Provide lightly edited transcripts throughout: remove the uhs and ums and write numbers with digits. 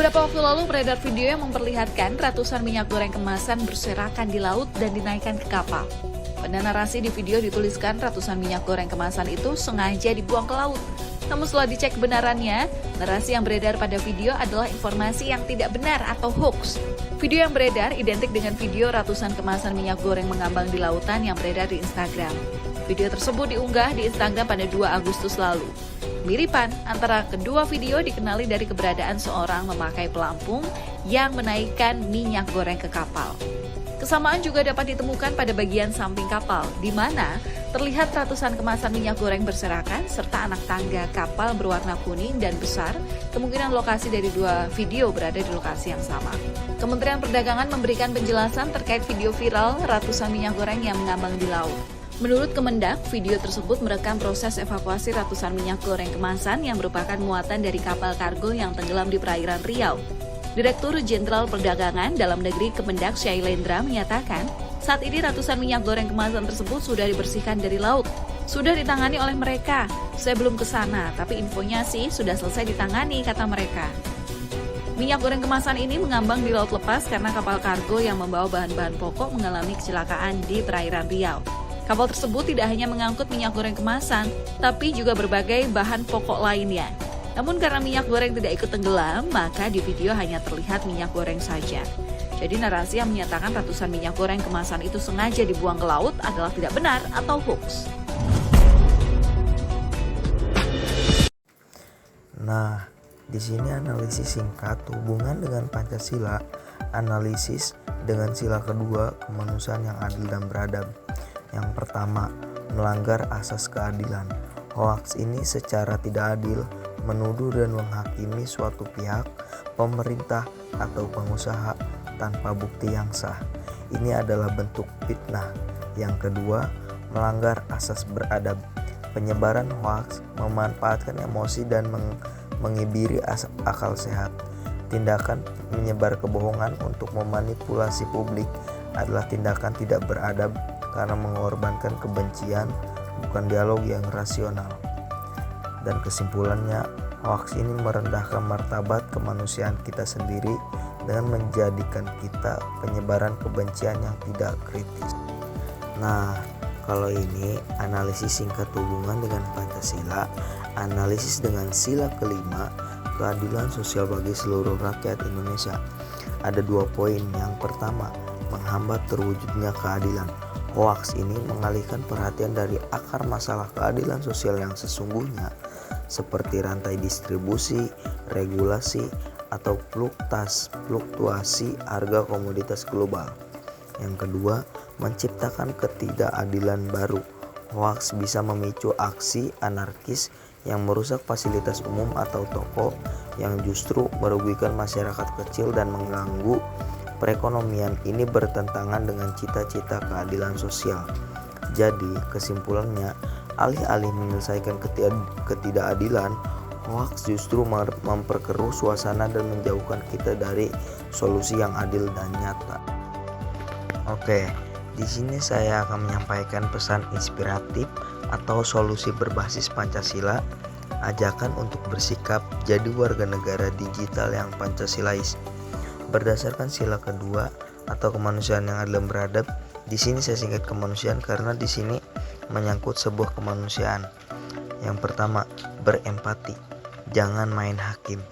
Beberapa waktu lalu beredar video yang memperlihatkan ratusan minyak goreng kemasan berserakan di laut dan dinaikkan ke kapal. Pada narasi di video dituliskan ratusan minyak goreng kemasan itu sengaja dibuang ke laut. Namun setelah dicek kebenarannya, narasi yang beredar pada video adalah informasi yang tidak benar atau hoax. Video yang beredar identik dengan video ratusan kemasan minyak goreng mengambang di lautan yang beredar di Instagram. Video tersebut diunggah di Instagram pada 2 Agustus lalu. Miripan antara kedua video dikenali dari keberadaan seorang memakai pelampung yang menaikkan minyak goreng ke kapal. Kesamaan juga dapat ditemukan pada bagian samping kapal, di mana terlihat ratusan kemasan minyak goreng berserakan serta anak tangga kapal berwarna kuning dan besar. Kemungkinan lokasi dari 2 video berada di lokasi yang sama. Kementerian Perdagangan memberikan penjelasan terkait video viral ratusan minyak goreng yang mengambang di laut. Menurut Kemendak, video tersebut merekam proses evakuasi ratusan minyak goreng kemasan yang merupakan muatan dari kapal kargo yang tenggelam di perairan Riau. Direktur Jenderal Perdagangan Dalam Negeri Kemendak Syailendra menyatakan, saat ini ratusan minyak goreng kemasan tersebut sudah dibersihkan dari laut. Sudah ditangani oleh mereka. Saya belum ke sana, tapi infonya sih sudah selesai ditangani, kata mereka. Minyak goreng kemasan ini mengambang di laut lepas karena kapal kargo yang membawa bahan-bahan pokok mengalami kecelakaan di perairan Riau. Kapal tersebut tidak hanya mengangkut minyak goreng kemasan, tapi juga berbagai bahan pokok lainnya. Namun karena minyak goreng tidak ikut tenggelam, maka di video hanya terlihat minyak goreng saja. Jadi narasi yang menyatakan ratusan minyak goreng kemasan itu sengaja dibuang ke laut adalah tidak benar atau hoax. Nah, di sini analisis singkat hubungan dengan Pancasila, analisis dengan sila kedua kemanusiaan yang adil dan beradab. Yang pertama, melanggar asas keadilan. Hoaks ini secara tidak adil menuduh dan menghakimi suatu pihak, pemerintah atau pengusaha tanpa bukti yang sah. Ini adalah bentuk fitnah. Yang kedua, melanggar asas beradab. Penyebaran hoaks memanfaatkan emosi dan mengibiri akal sehat. Tindakan menyebar kebohongan untuk memanipulasi publik adalah tindakan tidak beradab karena mengorbankan kebencian, bukan dialog yang rasional. Dan kesimpulannya, hoaks ini merendahkan martabat kemanusiaan kita sendiri dengan menjadikan kita penyebaran kebencian yang tidak kritis. Nah, kalau ini analisis singkat hubungan dengan Pancasila, analisis dengan sila kelima, keadilan sosial bagi seluruh rakyat Indonesia. Ada 2 poin. Yang pertama, menghambat terwujudnya keadilan. Hoaks ini mengalihkan perhatian dari akar masalah keadilan sosial yang sesungguhnya, seperti rantai distribusi, regulasi, atau fluktuasi harga komoditas global. Yang kedua, menciptakan ketidakadilan baru. Hoaks bisa memicu aksi anarkis yang merusak fasilitas umum atau toko, yang justru merugikan masyarakat kecil dan mengganggu perekonomian. Ini bertentangan dengan cita-cita keadilan sosial. Jadi kesimpulannya, alih-alih menyelesaikan ketidakadilan, hoaks justru memperkeruh suasana dan menjauhkan kita dari solusi yang adil dan nyata. Oke, di sini saya akan menyampaikan pesan inspiratif atau solusi berbasis Pancasila, ajakan untuk bersikap jadi warga negara digital yang Pancasilais. Berdasarkan sila kedua atau kemanusiaan yang adil dan beradab, di sini saya singkat kemanusiaan karena di sini menyangkut sebuah kemanusiaan. Yang pertama, berempati, jangan main hakim.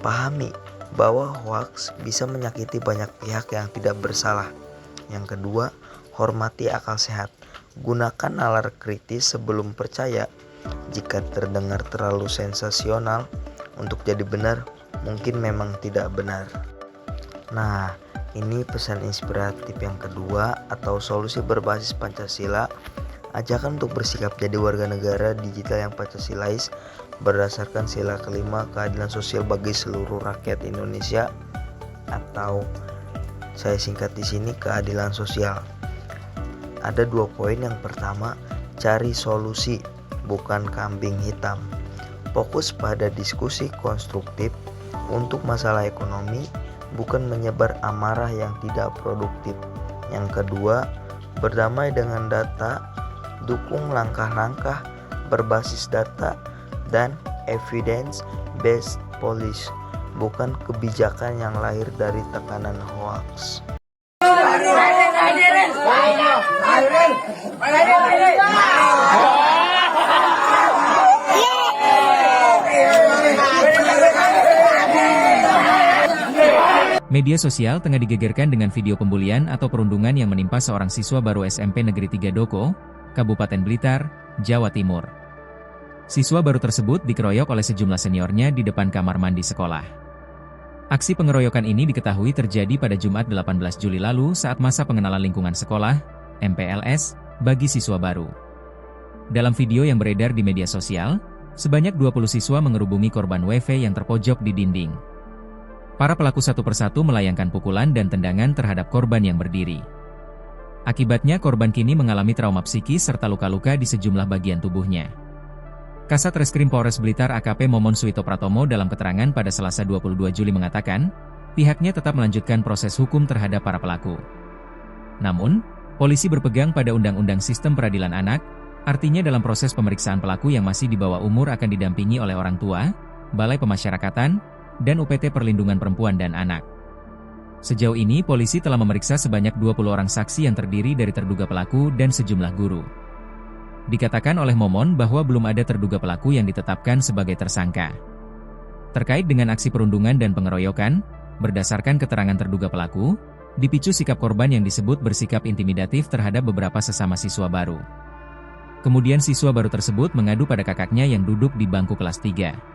Pahami bahwa hoaks bisa menyakiti banyak pihak yang tidak bersalah. Yang kedua, hormati akal sehat. Gunakan nalar kritis sebelum percaya. Jika terdengar terlalu sensasional untuk jadi benar, mungkin memang tidak benar. Nah, ini pesan inspiratif yang kedua atau solusi berbasis Pancasila, ajakan untuk bersikap jadi warga negara digital yang Pancasilais berdasarkan sila kelima, keadilan sosial bagi seluruh rakyat Indonesia, atau saya singkat di sini keadilan sosial. Ada 2 poin. Yang pertama, cari solusi, bukan kambing hitam. Fokus pada diskusi konstruktif untuk masalah ekonomi, bukan menyebar amarah yang tidak produktif. Yang kedua, berdamai dengan data, dukung langkah-langkah berbasis data dan evidence based policy. bukan kebijakan yang lahir dari tekanan hoaks. Media sosial tengah digegerkan dengan video pembulian atau perundungan yang menimpa seorang siswa baru SMP Negeri 3 Doko, Kabupaten Blitar, Jawa Timur. Siswa baru tersebut dikeroyok oleh sejumlah seniornya di depan kamar mandi sekolah. Aksi pengeroyokan ini diketahui terjadi pada Jumat 18 Juli lalu saat masa pengenalan lingkungan sekolah, MPLS, bagi siswa baru. Dalam video yang beredar di media sosial, sebanyak 20 siswa mengerubungi korban WV yang terpojok di dinding. Para pelaku satu persatu melayangkan pukulan dan tendangan terhadap korban yang berdiri. Akibatnya korban kini mengalami trauma psikis serta luka-luka di sejumlah bagian tubuhnya. Kasat Reskrim Polres Blitar AKP Momon Suito Pratomo dalam keterangan pada Selasa 22 Juli mengatakan, pihaknya tetap melanjutkan proses hukum terhadap para pelaku. Namun, polisi berpegang pada Undang-Undang Sistem Peradilan Anak, artinya dalam proses pemeriksaan pelaku yang masih di bawah umur akan didampingi oleh orang tua, Balai Pemasyarakatan, dan UPT Perlindungan Perempuan dan Anak. Sejauh ini polisi telah memeriksa sebanyak 20 orang saksi yang terdiri dari terduga pelaku dan sejumlah guru. Dikatakan oleh Momon bahwa belum ada terduga pelaku yang ditetapkan sebagai tersangka. Terkait dengan aksi perundungan dan pengeroyokan, berdasarkan keterangan terduga pelaku, dipicu sikap korban yang disebut bersikap intimidatif terhadap beberapa sesama siswa baru. Kemudian siswa baru tersebut mengadu pada kakaknya yang duduk di bangku kelas 3.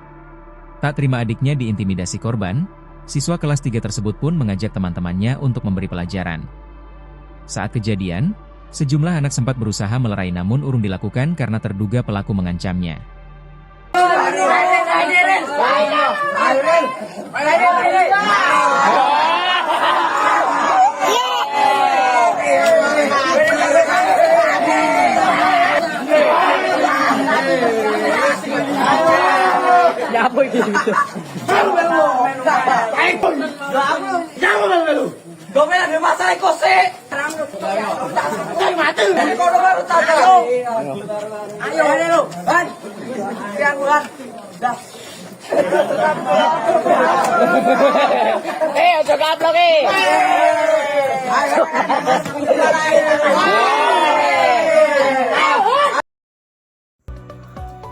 Tak terima adiknya diintimidasi korban, siswa kelas 3 tersebut pun mengajak teman-temannya untuk memberi pelajaran. Saat kejadian, sejumlah anak sempat berusaha melerai namun urung dilakukan karena terduga pelaku mengancamnya.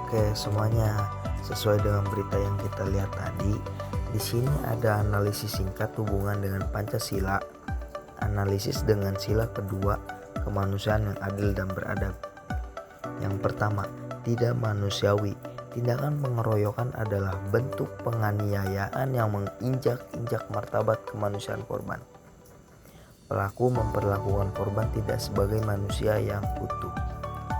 Oke, semuanya sesuai dengan berita yang kita lihat tadi. Di sini ada analisis singkat hubungan dengan Pancasila, analisis dengan sila kedua, kemanusiaan yang adil dan beradab. Yang pertama, tidak manusiawi. Tindakan pengeroyokan adalah bentuk penganiayaan yang menginjak-injak martabat kemanusiaan korban. Pelaku memperlakukan korban tidak sebagai manusia yang utuh.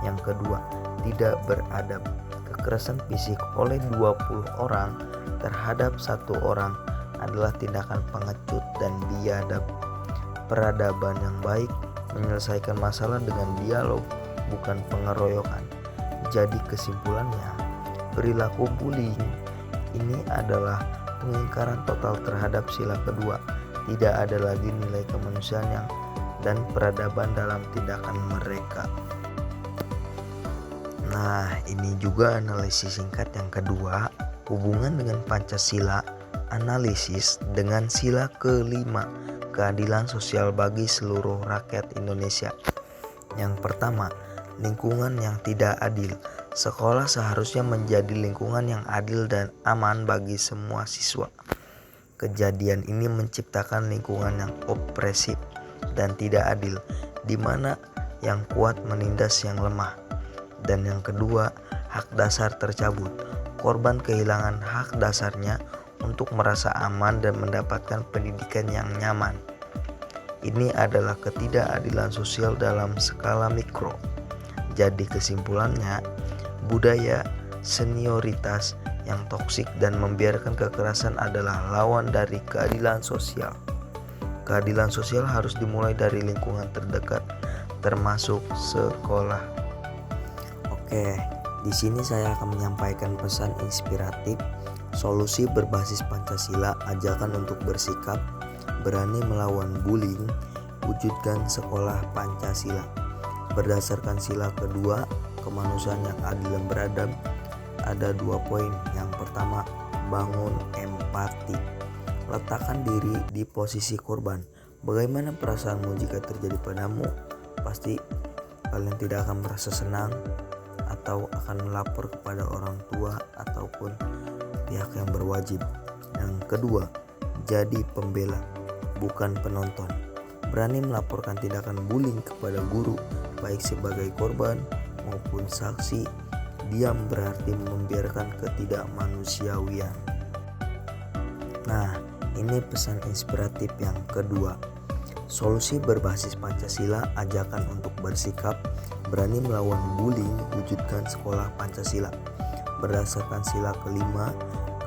Yang kedua, tidak beradab. Kekerasan fisik oleh 20 orang terhadap satu orang adalah tindakan pengecut dan biadab. Peradaban yang baik menyelesaikan masalah dengan dialog, bukan pengeroyokan. Jadi kesimpulannya, perilaku bullying ini adalah pengingkaran total terhadap sila kedua. Tidak ada lagi nilai kemanusiaan dan peradaban dalam tindakan mereka. Nah, ini juga analisis singkat yang kedua, hubungan dengan Pancasila, analisis dengan sila kelima, keadilan sosial bagi seluruh rakyat Indonesia. Yang pertama, lingkungan yang tidak adil. Sekolah seharusnya menjadi lingkungan yang adil dan aman bagi semua siswa. Kejadian ini menciptakan lingkungan yang opresif dan tidak adil, di mana yang kuat menindas yang lemah. Dan yang kedua, hak dasar tercabut. Korban kehilangan hak dasarnya untuk merasa aman dan mendapatkan pendidikan yang nyaman. Ini adalah ketidakadilan sosial dalam skala mikro. Jadi kesimpulannya, budaya senioritas yang toksik dan membiarkan kekerasan adalah lawan dari keadilan sosial. Keadilan sosial harus dimulai dari lingkungan terdekat, termasuk sekolah. Oke, di sini saya akan menyampaikan pesan inspiratif, solusi berbasis Pancasila, ajakan untuk bersikap, berani melawan bullying, wujudkan sekolah Pancasila. Berdasarkan sila kedua, kemanusiaan yang adil dan beradab, ada 2 poin. Yang pertama, bangun empati. Letakkan diri di posisi korban. Bagaimana perasaanmu jika terjadi padamu? Pasti kalian tidak akan merasa senang atau akan melapor kepada orang tua ataupun pihak yang berwajib. Yang kedua, jadi pembela, bukan penonton. Berani melaporkan tindakan bullying kepada guru, baik sebagai korban maupun saksi. Diam berarti membiarkan ketidakmanusiawian. Nah, ini pesan inspiratif yang kedua. Solusi berbasis Pancasila, ajakan untuk bersikap berani melawan bullying, wujudkan sekolah Pancasila. Berdasarkan sila kelima,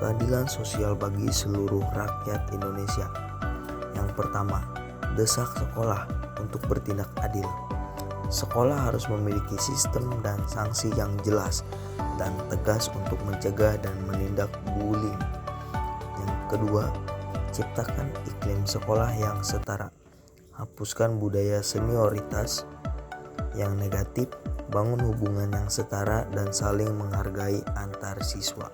keadilan sosial bagi seluruh rakyat Indonesia. Yang pertama, desak sekolah untuk bertindak adil. Sekolah harus memiliki sistem dan sanksi yang jelas dan tegas untuk mencegah dan menindak bullying. Yang kedua, ciptakan iklim sekolah yang setara. Hapuskan budaya senioritas yang negatif, bangun hubungan yang setara dan saling menghargai antar siswa.